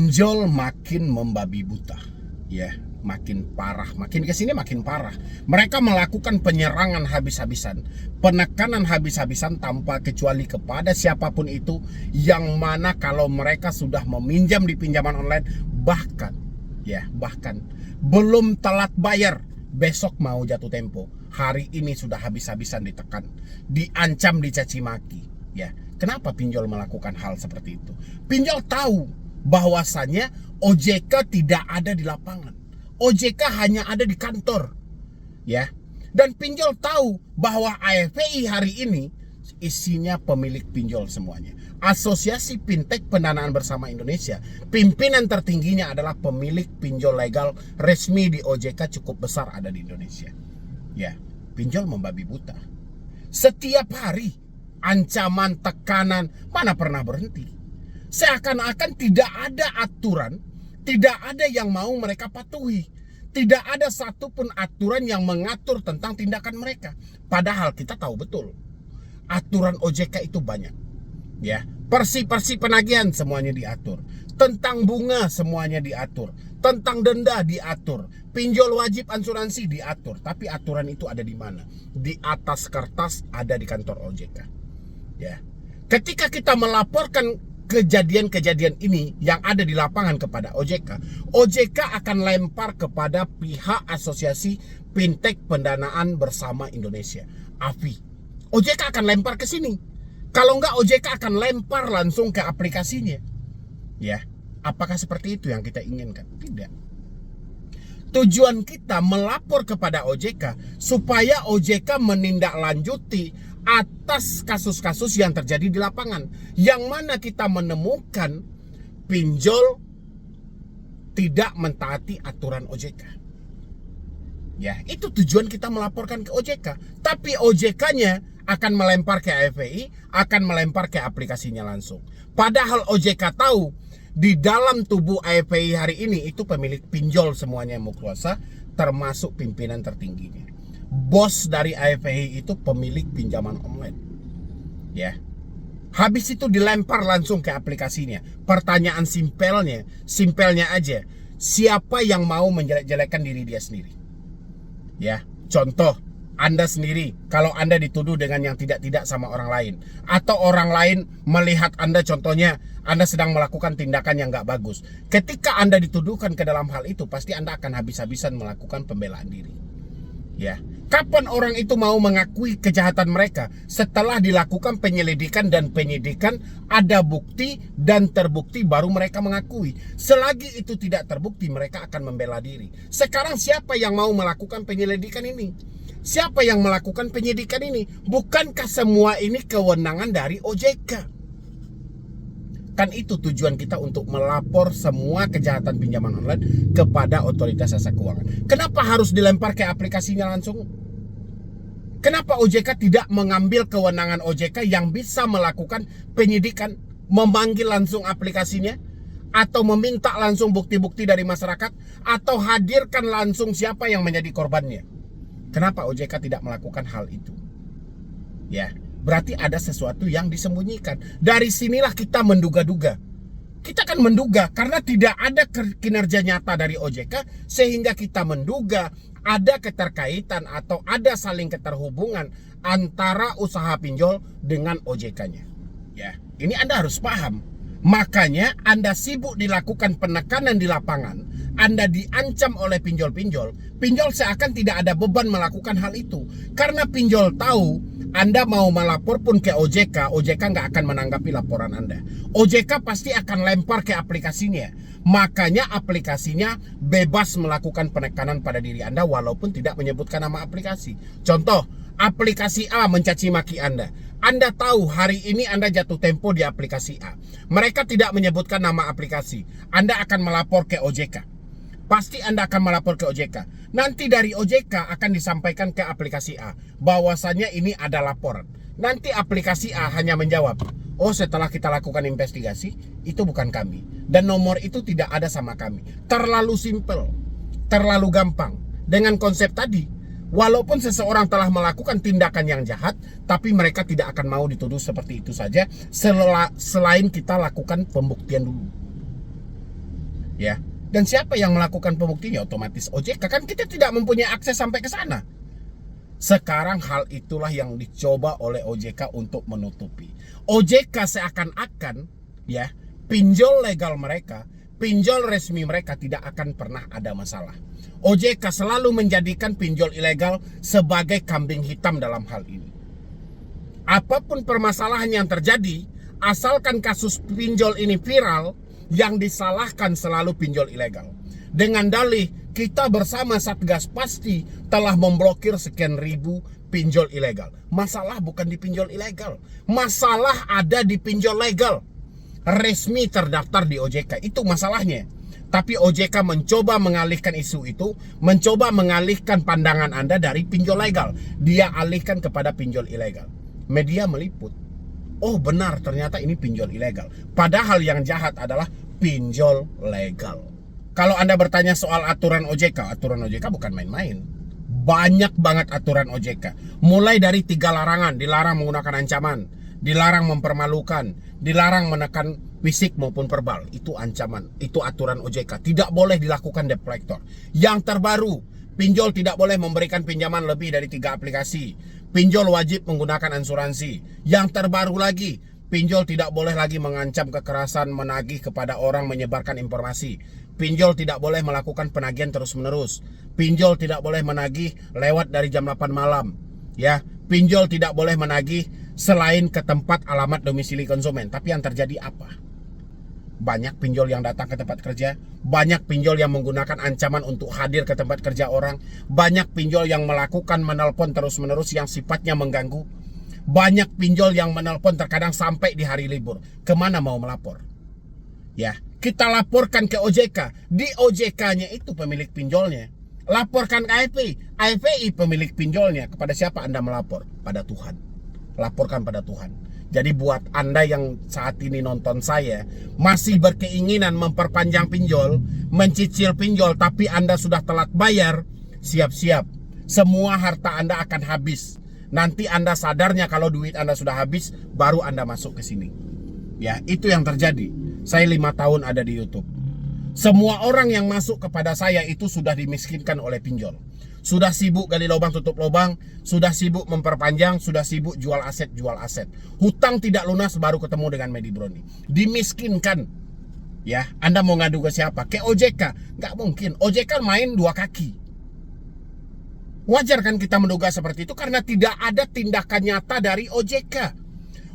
Pinjol makin membabi buta, ya, makin parah, makin kesini makin parah. Mereka melakukan penyerangan habis-habisan, penekanan habis-habisan tanpa kecuali kepada siapapun itu, yang mana kalau mereka sudah meminjam di pinjaman online, bahkan belum telat bayar, besok mau jatuh tempo, hari ini sudah habis-habisan ditekan, diancam, dicaci maki, ya. Kenapa pinjol melakukan hal seperti itu? Pinjol tahu bahwasannya OJK tidak ada di lapangan. OJK hanya ada di kantor, ya. Dan pinjol tahu bahwa AFPI hari ini isinya pemilik pinjol semuanya. Asosiasi Fintech Pendanaan Bersama Indonesia, pimpinan tertingginya adalah pemilik pinjol legal resmi di OJK, cukup besar ada di Indonesia. Ya, pinjol membabi buta. Setiap hari ancaman, tekanan, mana pernah berhenti. Seakan-akan tidak ada aturan, tidak ada yang mau mereka patuhi. Tidak ada satupun aturan yang mengatur tentang tindakan mereka. Padahal kita tahu betul, aturan OJK itu banyak, ya. Persi penagihan semuanya diatur. Tentang bunga semuanya diatur. Tentang denda diatur. Pinjol wajib asuransi diatur. Tapi aturan itu ada di mana? Di atas kertas, ada di kantor OJK, ya. Ketika kita melaporkan kejadian-kejadian ini yang ada di lapangan kepada OJK, OJK akan lempar kepada pihak Asosiasi Fintech Pendanaan Bersama Indonesia, AFI. OJK akan lempar ke sini. Kalau enggak, OJK akan lempar langsung ke aplikasinya, ya. Apakah seperti itu yang kita inginkan? Tidak. Tujuan kita melapor kepada OJK supaya OJK menindaklanjuti atas kasus-kasus yang terjadi di lapangan, yang mana kita menemukan pinjol tidak mentaati aturan OJK. Ya, itu tujuan kita melaporkan ke OJK. Tapi OJK-nya akan melempar ke AFPI, akan melempar ke aplikasinya langsung. Padahal OJK tahu di dalam tubuh AFPI hari ini itu pemilik pinjol semuanya yang mau kuasa, termasuk pimpinan tertingginya. Bos dari AFPI itu pemilik pinjaman online, ya. Habis itu dilempar langsung ke aplikasinya. Pertanyaan simpelnya aja, siapa yang mau menjelek-jelekan diri dia sendiri? Ya, contoh, Anda sendiri, kalau Anda dituduh dengan yang tidak-tidak sama orang lain, atau orang lain melihat Anda, contohnya Anda sedang melakukan tindakan yang gak bagus. Ketika Anda dituduhkan ke dalam hal itu, pasti Anda akan habis-habisan melakukan pembelaan diri, ya. Kapan orang itu mau mengakui kejahatan mereka? Setelah dilakukan penyelidikan dan penyidikan, ada bukti dan terbukti, baru mereka mengakui. Selagi itu tidak terbukti, mereka akan membela diri. Sekarang siapa yang mau melakukan penyelidikan ini? Siapa yang melakukan penyidikan ini? Bukankah semua ini kewenangan dari OJK? Kan itu tujuan kita untuk melapor semua kejahatan pinjaman online kepada Otoritas Jasa Keuangan. Kenapa harus dilempar ke aplikasinya langsung? Kenapa OJK tidak mengambil kewenangan OJK yang bisa melakukan penyidikan, memanggil langsung aplikasinya, atau meminta langsung bukti-bukti dari masyarakat, atau hadirkan langsung siapa yang menjadi korbannya? Kenapa OJK tidak melakukan hal itu? Ya, berarti ada sesuatu yang disembunyikan. Dari sinilah kita menduga-duga. Kita kan menduga karena tidak ada kinerja nyata dari OJK, sehingga kita menduga ada keterkaitan atau ada saling keterhubungan antara usaha pinjol dengan OJK-nya. Ya, ini Anda harus paham. Makanya Anda sibuk dilakukan penekanan di lapangan, Anda diancam oleh pinjol-pinjol. Pinjol seakan tidak ada beban melakukan hal itu, karena pinjol tahu Anda mau melapor pun ke OJK, OJK nggak akan menanggapi laporan Anda. OJK pasti akan lempar ke aplikasinya. Makanya aplikasinya bebas melakukan penekanan pada diri Anda walaupun tidak menyebutkan nama aplikasi. Contoh, aplikasi A mencaci maki Anda. Anda tahu hari ini Anda jatuh tempo di aplikasi A. Mereka tidak menyebutkan nama aplikasi. Anda akan melapor ke OJK. Pasti Anda akan melapor ke OJK. Nanti dari OJK akan disampaikan ke aplikasi A bahwasannya ini ada laporan. Nanti aplikasi A hanya menjawab, oh, setelah kita lakukan investigasi, itu bukan kami, dan nomor itu tidak ada sama kami. Terlalu simpel, terlalu gampang. Dengan konsep tadi, walaupun seseorang telah melakukan tindakan yang jahat, tapi mereka tidak akan mau dituduh seperti itu saja, selain kita lakukan pembuktian dulu. Ya. Dan siapa yang melakukan pembuktiannya? Otomatis OJK, kan kita tidak mempunyai akses sampai ke sana. Sekarang hal itulah yang dicoba oleh OJK untuk menutupi. OJK seakan-akan ya, pinjol legal mereka, pinjol resmi mereka tidak akan pernah ada masalah. OJK selalu menjadikan pinjol ilegal sebagai kambing hitam dalam hal ini. Apapun permasalahan yang terjadi, asalkan kasus pinjol ini viral, yang disalahkan selalu pinjol ilegal. Dengan dalih, kita bersama Satgas pasti telah memblokir sekian ribu pinjol ilegal. Masalah bukan di pinjol ilegal. Masalah ada di pinjol legal. Resmi terdaftar di OJK. Itu masalahnya. Tapi OJK mencoba mengalihkan isu itu, mencoba mengalihkan pandangan Anda dari pinjol legal. Dia alihkan kepada pinjol ilegal. Media meliput. Oh benar, ternyata ini pinjol ilegal. Padahal yang jahat adalah pinjol legal. Kalau Anda bertanya soal aturan OJK bukan main-main. Banyak banget aturan OJK. Mulai dari 3 larangan, dilarang menggunakan ancaman, dilarang mempermalukan, dilarang menekan fisik maupun verbal. Itu ancaman, itu aturan OJK. Tidak boleh dilakukan debt collector. Yang terbaru, pinjol tidak boleh memberikan pinjaman lebih dari 3 aplikasi. Pinjol wajib menggunakan asuransi. Yang terbaru lagi, pinjol tidak boleh lagi mengancam kekerasan, menagih kepada orang, menyebarkan informasi. Pinjol tidak boleh melakukan penagihan terus-menerus. Pinjol tidak boleh menagih lewat dari jam 8 malam. Ya, pinjol tidak boleh menagih selain ke tempat alamat domisili konsumen. Tapi yang terjadi apa? Banyak pinjol yang datang ke tempat kerja, banyak pinjol yang menggunakan ancaman untuk hadir ke tempat kerja orang, banyak pinjol yang melakukan menelpon terus-menerus yang sifatnya mengganggu, banyak pinjol yang menelpon terkadang sampai di hari libur. Kemana mau melapor? Ya, kita laporkan ke OJK. Di OJK-nya itu pemilik pinjolnya. Laporkan ke AFPI. AFPI pemilik pinjolnya. Kepada siapa Anda melapor? Pada Tuhan. Laporkan pada Tuhan. Jadi buat Anda yang saat ini nonton saya, masih berkeinginan memperpanjang pinjol, mencicil pinjol, tapi Anda sudah telat bayar, siap-siap. Semua harta Anda akan habis. Nanti Anda sadarnya kalau duit Anda sudah habis, baru Anda masuk ke sini. Ya, itu yang terjadi. Saya 5 tahun ada di YouTube. Semua orang yang masuk kepada saya itu sudah dimiskinkan oleh pinjol. Sudah sibuk gali lubang tutup lubang, sudah sibuk memperpanjang, sudah sibuk jual aset. Hutang tidak lunas baru ketemu dengan Medi Broni. Dimiskinkan. Ya, Anda mau ngadu ke siapa? Ke OJK? Nggak mungkin. OJK main 2 kaki. Wajar kan kita menduga seperti itu karena tidak ada tindakan nyata dari OJK.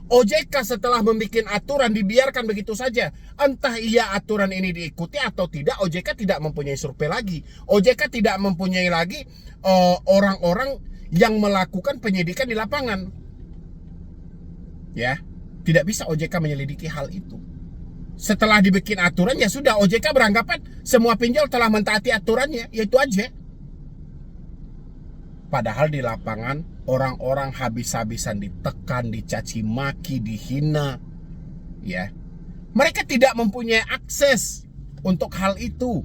OJK setelah membuat aturan dibiarkan begitu saja. Entah iya aturan ini diikuti atau tidak, OJK tidak mempunyai survei lagi. OJK tidak mempunyai lagi orang-orang yang melakukan penyidikan di lapangan. Ya, tidak bisa OJK menyelidiki hal itu. Setelah dibikin aturan, ya sudah, OJK beranggapan semua pinjol telah mentaati aturannya, yaitu aja. Padahal di lapangan orang-orang habis-habisan ditekan, dicaci maki, dihina. Ya. Mereka tidak mempunyai akses untuk hal itu.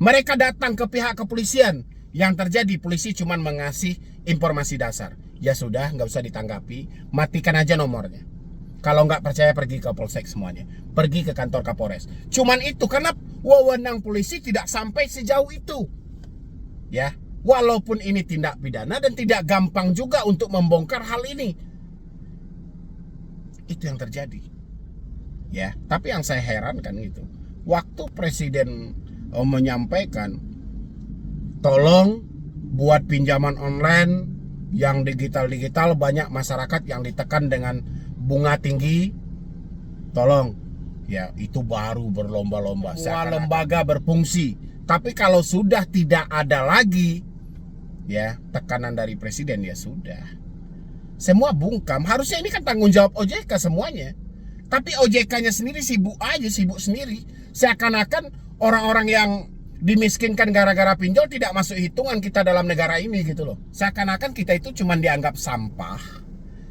Mereka datang ke pihak kepolisian. Yang terjadi polisi cuma mengasih informasi dasar. Ya sudah, nggak usah ditanggapi, matikan aja nomornya. Kalau nggak percaya pergi ke Polsek semuanya. Pergi ke kantor Kapolres. Cuman itu karena wewenang polisi tidak sampai sejauh itu. Ya. Walaupun ini tindak pidana dan tidak gampang juga untuk membongkar hal ini. Itu yang terjadi. Ya, tapi yang saya heran kan gitu. Waktu Presiden menyampaikan tolong buat pinjaman online yang digital-digital, banyak masyarakat yang ditekan dengan bunga tinggi. Tolong. Ya, itu baru berlomba-lomba. Semua lembaga berfungsi. Tapi kalau sudah tidak ada lagi ya tekanan dari presiden, ya sudah, semua bungkam. Harusnya ini kan tanggung jawab OJK semuanya. Tapi OJK-nya sendiri sibuk sendiri. Seakan-akan orang-orang yang dimiskinkan gara-gara pinjol tidak masuk hitungan kita dalam negara ini gitu loh. Seakan-akan kita itu cuman dianggap sampah,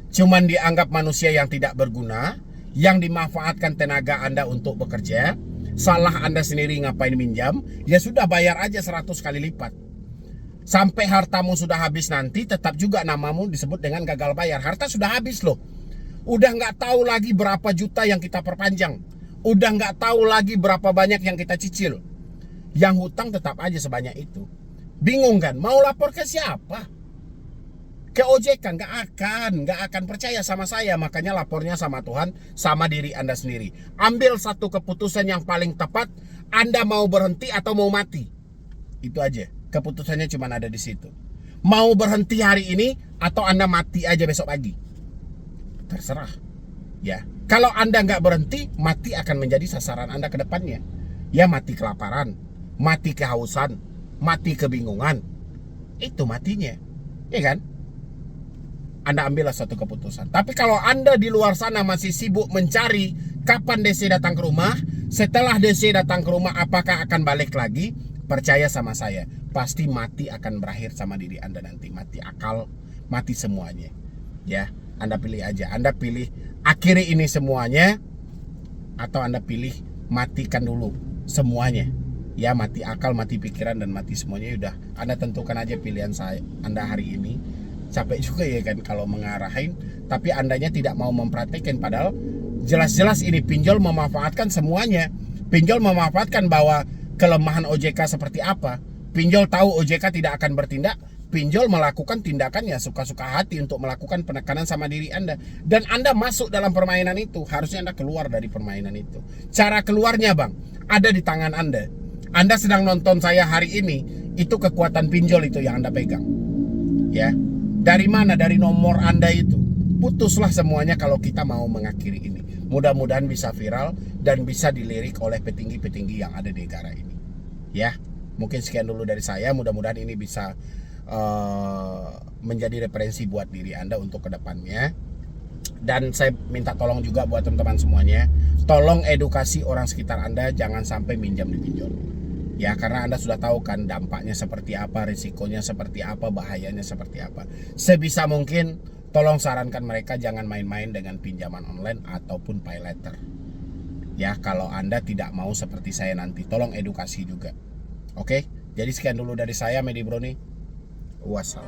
cuman dianggap manusia yang tidak berguna, yang dimanfaatkan tenaga Anda untuk bekerja. Salah Anda sendiri ngapain minjam, ya sudah bayar aja 100 kali lipat. Sampai hartamu sudah habis nanti tetap juga namamu disebut dengan gagal bayar. Harta sudah habis loh. Udah nggak tahu lagi berapa juta yang kita perpanjang. Udah nggak tahu lagi berapa banyak yang kita cicil. Yang hutang tetap aja sebanyak itu. Bingung kan? Mau lapor ke siapa? Ke OJK? Nggak akan percaya sama saya. Makanya lapornya sama Tuhan, sama diri Anda sendiri. Ambil satu keputusan yang paling tepat. Anda mau berhenti atau mau mati? Itu aja. Keputusannya cuma ada di situ. Mau berhenti hari ini atau Anda mati aja besok pagi? Terserah. Ya, kalau Anda nggak berhenti, mati akan menjadi sasaran Anda ke depannya. Ya, mati kelaparan, mati kehausan, mati kebingungan. Itu matinya. Ya kan? Anda ambillah suatu keputusan. Tapi kalau Anda di luar sana masih sibuk mencari kapan DC datang ke rumah, setelah DC datang ke rumah apakah akan balik lagi? Percaya sama saya, pasti mati akan berakhir sama diri Anda nanti. Mati akal, mati semuanya. Ya, Anda pilih aja. Anda pilih akhiri ini semuanya, atau Anda pilih matikan dulu semuanya. Ya, mati akal, mati pikiran, dan mati semuanya. Udah, Anda tentukan aja pilihan Anda hari ini. Capek juga ya kan kalau mengarahin, tapi Andanya tidak mau mempraktekkan. Padahal jelas-jelas ini pinjol memanfaatkan semuanya. Pinjol memanfaatkan bahwa kelemahan OJK seperti apa. Pinjol tahu OJK tidak akan bertindak. Pinjol melakukan tindakan ya suka-suka hati untuk melakukan penekanan sama diri Anda. Dan Anda masuk dalam permainan itu. Harusnya Anda keluar dari permainan itu. Cara keluarnya bang, ada di tangan Anda. Anda sedang nonton saya hari ini, itu kekuatan pinjol itu yang Anda pegang. Ya, dari mana? Dari nomor Anda itu. Putuslah semuanya kalau kita mau mengakhiri ini. Mudah-mudahan bisa viral dan bisa dilirik oleh petinggi-petinggi yang ada di negara ini. Ya, mungkin sekian dulu dari saya. Mudah-mudahan ini bisa menjadi referensi buat diri Anda untuk kedepannya. Dan saya minta tolong juga buat teman-teman semuanya, tolong edukasi orang sekitar Anda, jangan sampai minjam di pinjol. Ya, karena Anda sudah tahu kan dampaknya seperti apa, risikonya seperti apa, bahayanya seperti apa. Sebisa mungkin tolong sarankan mereka jangan main-main dengan pinjaman online ataupun pay later. Ya, kalau Anda tidak mau seperti saya nanti, tolong edukasi juga. Oke, jadi sekian dulu dari saya, Medi Broni. Wassalam.